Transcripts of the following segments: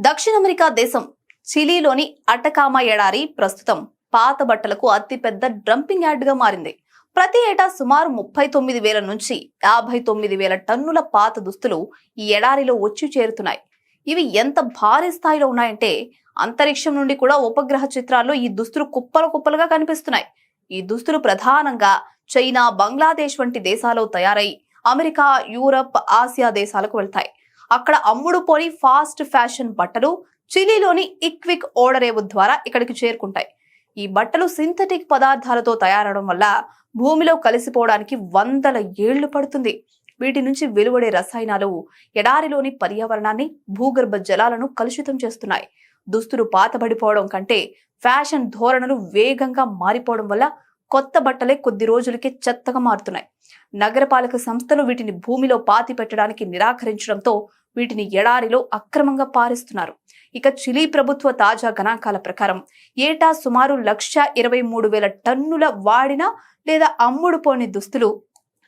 దక్షిణ అమెరికా దేశం చిలీలోని అటకామా ఎడారి ప్రస్తుతం పాత బట్టలకు అతిపెద్ద డంపింగ్ యార్డ్ గా మారింది. ప్రతి ఏటా సుమారు 39,000 నుంచి 59,000 టన్నుల పాత దుస్తులు ఈ ఎడారిలో వచ్చి చేరుతున్నాయి. ఇవి ఎంత భారీ స్థాయిలో ఉన్నాయంటే అంతరిక్షం నుండి కూడా ఉపగ్రహ చిత్రాల్లో ఈ దుస్తులు కుప్పలు కుప్పలుగా కనిపిస్తున్నాయి. ఈ దుస్తులు ప్రధానంగా చైనా, బంగ్లాదేశ్ వంటి దేశాల్లో తయారై అమెరికా, యూరప్, ఆసియా దేశాలకు వెళ్తాయి. అక్కడ అమ్ముడు పోని ఫాస్ట్ ఫ్యాషన్ బట్టలు చిలీలోని ఇక్విక్ ఓడరేవు ద్వారా ఇక్కడికి చేరుకుంటాయి. ఈ బట్టలు సింథటిక్ పదార్థాలతో తయారవడం వల్ల భూమిలో కలిసిపోవడానికి వందల ఏళ్లు పడుతుంది. వీటి నుంచి వెలువడే రసాయనాలు ఎడారిలోని పర్యావరణాన్ని, భూగర్భ జలాలను కలుషితం చేస్తున్నాయి. దుస్తులు పాతబడిపోవడం కంటే ఫ్యాషన్ ధోరణులు వేగంగా మారిపోవడం వల్ల కొత్త బట్టలే కొద్ది రోజులకే చెత్తగా మారుతున్నాయి. నగరపాలక సంస్థలు వీటిని భూమిలో పాతి పెట్టడానికి నిరాకరించడంతో వీటిని ఎడారిలో అక్రమంగా పారిస్తున్నారు. ఇక చిలీ ప్రభుత్వ తాజా గణాంకాల ప్రకారం ఏటా సుమారు 123,000 టన్నుల వాడిన లేదా అమ్ముడు పోని దుస్తులు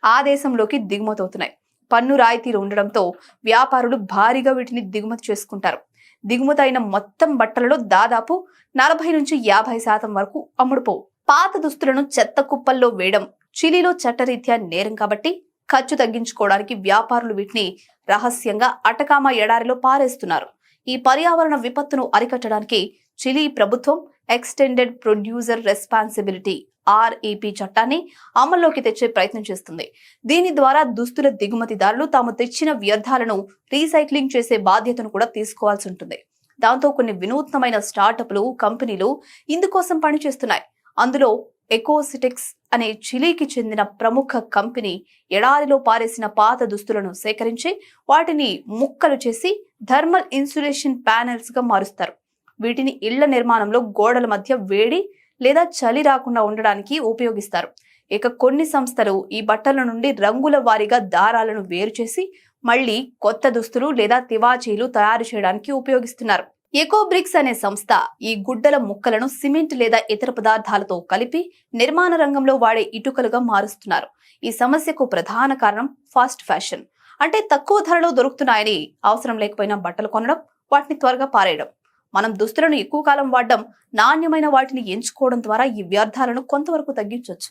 ఆ దేశంలోకి దిగుమతవుతున్నాయి. పన్ను రాయితీలు ఉండడంతో వ్యాపారులు భారీగా వీటిని దిగుమతి చేసుకుంటారు. దిగుమతి అయిన మొత్తం బట్టలలో దాదాపు 40 నుంచి 50% వరకు అమ్ముడుపోవు. పాత దుస్తులను చెత్త కుప్పల్లో వేయడం చిలీలో చట్టరీత్యా నేరం కాబట్టి ఖర్చు తగ్గించుకోవడానికి వ్యాపారులు వీటిని రహస్యంగా అటకామా ఎడారిలో పారేస్తున్నారు. ఈ పర్యావరణ విపత్తును అరికట్టడానికి చిలీ ప్రభుత్వం ఎక్స్టెండెడ్ ప్రొడ్యూసర్ రెస్పాన్సిబిలిటీ REP చట్టాన్ని అమల్లోకి తెచ్చే ప్రయత్నం చేస్తుంది. దీని ద్వారా దుస్తుల దిగుమతిదారులు తాము తెచ్చిన వ్యర్థాలను రీసైక్లింగ్ చేసే బాధ్యతను కూడా తీసుకోవాల్సి ఉంటుంది. దాంతో కొన్ని వినూత్నమైన స్టార్టప్లు, కంపెనీలు ఇందుకోసం పనిచేస్తున్నాయి. అందులో ఎకోసిటిక్స్ అనే చిలీకి చెందిన ప్రముఖ కంపెనీ ఎడారిలో పారేసిన పాత దుస్తులను సేకరించి వాటిని ముక్కలు చేసి థర్మల్ ఇన్సులేషన్ ప్యానెల్స్ గా మారుస్తారు. వీటిని ఇళ్ల నిర్మాణంలో గోడల మధ్య వేడి లేదా చలి రాకుండా ఉండడానికి ఉపయోగిస్తారు. ఇక కొన్ని సంస్థలు ఈ బట్టల నుండి రంగుల వారీగా దారాలను వేరు చేసి మళ్లీ కొత్త దుస్తులు లేదా తివాచీలు తయారు చేయడానికి ఉపయోగిస్తున్నారు. ఎకోబ్రిక్స్ అనే సంస్థ ఈ గుడ్డల ముక్కలను సిమెంట్ లేదా ఇతర పదార్థాలతో కలిపి నిర్మాణ రంగంలో వాడే ఇటుకలుగా మారుస్తున్నారు. ఈ సమస్యకు ప్రధాన కారణం ఫాస్ట్ ఫ్యాషన్, అంటే తక్కువ ధరలో దొరుకుతున్నాయని అవసరం లేకపోయినా బట్టలు కొనడం, వాటిని త్వరగా పారేయడం. మనం దుస్తులను ఎక్కువ కాలం వాడడం, నాణ్యమైన వాటిని ఎంచుకోవడం ద్వారా ఈ వ్యర్థాలను కొంతవరకు తగ్గించవచ్చు.